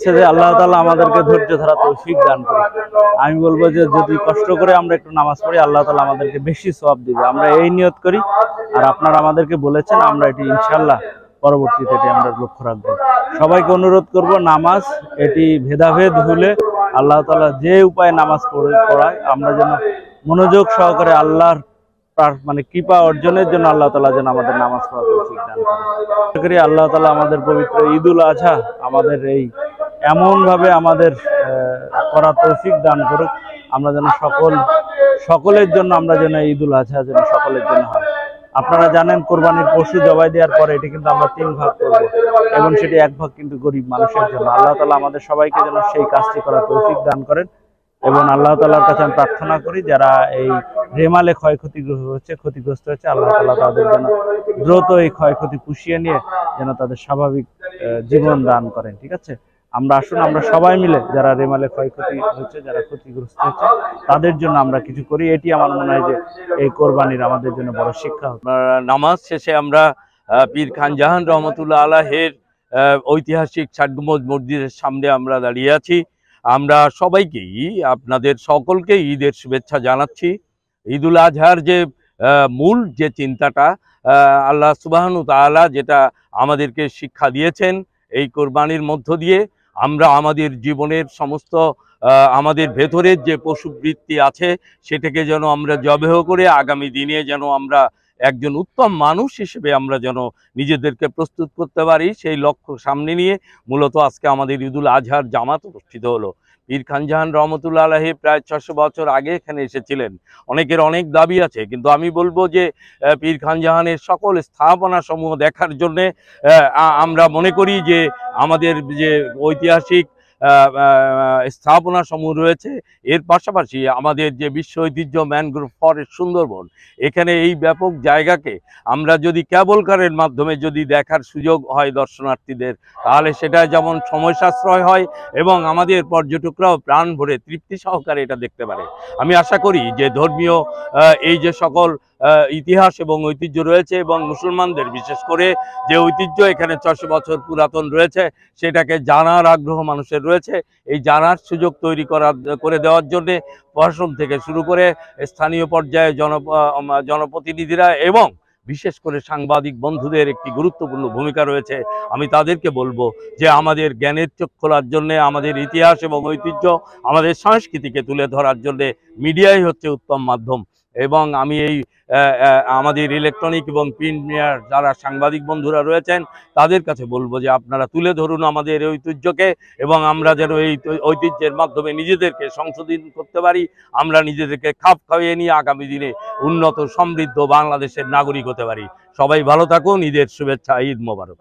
হচ্ছে যে আল্লাহ তাআলা আমাদেরকে ধৈর্য ধরা তৌফিক দান করে। আমি বলবো যে যদি কষ্ট করে আমরা একটু নামাজ পড়ি আল্লাহ তাআলা আমাদেরকে বেশি সওয়াব দিবে। আমরা এই নিয়ত করি, আর আপনারা আমাদেরকে বলেছেন, আমরা এটি ইনশাআল্লাহ পরবর্তীতে এটি আমরা লক্ষ্য রাখবো। সবাইকে অনুরোধ করব, নামাজ এটি ভেদাভেদ ভুলে আল্লাহ তাআলা যে উপায়ে নামাজ পড়ায় আমরা যেন মনোযোগ সহকারে আল্লাহর মানে কৃপা অর্জনের জন্য আল্লাহ তাআলা যেন আমাদের নামাজ পড়া তৌফিক দান করেন। আল্লাহ তাআলা আমাদের পবিত্র ঈদুল আজহা আমাদের এই এমন ভাবে আমাদের করা তৌফিক দান করুক, আমরা যেন সকলের জন্য আমরা যেন ঈদুল আজহা যেন সকলের জন্য হয়। আপনারা জানেন কোরবানির পশু জবাই দেওয়ার পরে এটি কিন্তু আমরা 3 ভাগ করব, এবং সেটি 1 ভাগ কিন্তু গরিব মানুষের জন্য। আল্লাহ তাআলা আমাদের সবাইকে যেন সেই কাজটি করার তৌফিক দান করেন, এবং আল্লাহ তাআলার কাছে আমি প্রার্থনা করি যারা এই রেমালে ক্ষতিগ্রস্ত হয়েছে আল্লাহ তাআলা তাদের যেন দ্রুত এই ক্ষয়ক্ষতি পুষিয়ে নিয়ে যেন তাদের স্বাভাবিক জীবন দান করেন। ঠিক আছে, আমরা আসুন আমরা সবাই মিলে যারা রেমালে ক্ষয়ক্ষতি হচ্ছে, যারা ক্ষতিগ্রস্ত হচ্ছে, তাদের জন্য আমরা কিছু করি। এটি আমার মনে হয় যে এই কোরবানির আমাদের জন্য বড় শিক্ষা। নামাজ শেষে আমরা পীর খান জাহান রহমতুল্লাহ আলাইহির ঐতিহাসিক ৬০ গম্বুজ মসজিদের সামনে আমরা দাঁড়িয়ে আছি। আমরা সবাইকেই, আপনাদের সকলকেই ঈদের শুভেচ্ছা জানাচ্ছি। ঈদুল আজহার যে মূল যে চিন্তাটা আল্লাহ সুবহানাহু ওয়া তাআলা যেটা আমাদেরকে শিক্ষা দিয়েছেন, এই কোরবানির মধ্য দিয়ে আমরা আমাদের জীবনের সমস্ত আমাদের ভেতরের যে পশুবৃত্তি আছে সেটাকে যেন আমরা জবেহ করে আগামী দিনে যেন আমরা একজন উত্তম মানুষ হিসেবে আমরা যেন নিজেদেরকে প্রস্তুত করতে পারি, সেই লক্ষ্য সামনে নিয়ে মূলত আজকে আমাদের ঈদুল আজহার জামাত অনুষ্ঠিত হলো। পীর খান জাহান রহমতুল্লাহ আলাইহি প্রায় ৬০০ বছর আগে এখানে এসেছিলেন। অনেকের অনেক দাবি আছে, কিন্তু আমি বলবো যে পীর খান জাহানের সকল স্থাপনা সমূহ দেখার জন্যে আমরা মনে করি যে আমাদের যে ঐতিহাসিক স্থাপনা সমূহ রয়েছে, এর পাশাপাশি আমাদের যে বিশ্ব ঐতিহ্য ম্যানগ্রোভ ফরেস্ট সুন্দরবন, এখানে এই ব্যাপক জায়গাকে আমরা যদি কেবল কারের মাধ্যমে যদি দেখার সুযোগ হয় দর্শনার্থীদের, তাহলে সেটা যেমন সময় সাশ্রয় হয় এবং আমাদের পর্যটকরাও প্রাণ ভরে তৃপ্তি সহকারে এটা দেখতে পারে। আমি আশা করি যে ধর্মীয় এই যে সকল ইতিহাস এবং ঐতিহ্য রয়েছে, এবং মুসলমানদের বিশেষ করে যে ঐতিহ্য এখানে ৬০০ বছর পুরাতন রয়েছে, সেটাকে জানার আগ্রহ মানুষের রয়েছে। এই জানার সুযোগ তৈরি করে দেওয়ার জন্যে প্রশাসন থেকে শুরু করে স্থানীয় পর্যায়ে জনপ্রতিনিধিরা এবং বিশেষ করে সাংবাদিক বন্ধুদের একটি গুরুত্বপূর্ণ ভূমিকা রয়েছে। আমি তাদেরকে বলবো যে আমাদের জ্ঞানের চোখ খোলার জন্যে, আমাদের ইতিহাস এবং ঐতিহ্য, আমাদের সংস্কৃতিকে তুলে ধরার জন্যে মিডিয়াই হচ্ছে উত্তম মাধ্যম। এবং আমি এই আমাদের ইলেকট্রনিক এবং প্রিন্ট মিডিয়ার যারা সাংবাদিক বন্ধুরা রয়েছেন তাদের কাছে বলবো যে আপনারা তুলে ধরুন আমাদের ঐতিহ্যকে, এবং আমরা যেন এই ঐতিহ্যের মাধ্যমে নিজেদেরকে সংশোধন করতে পারি, আমরা নিজেদেরকে খাপ খাইয়ে নিয়ে আগামী দিনে উন্নত সমৃদ্ধ বাংলাদেশের নাগরিক হতে পারি। সবাই ভালো থাকুন, ঈদের শুভেচ্ছা, ঈদ মোবারক।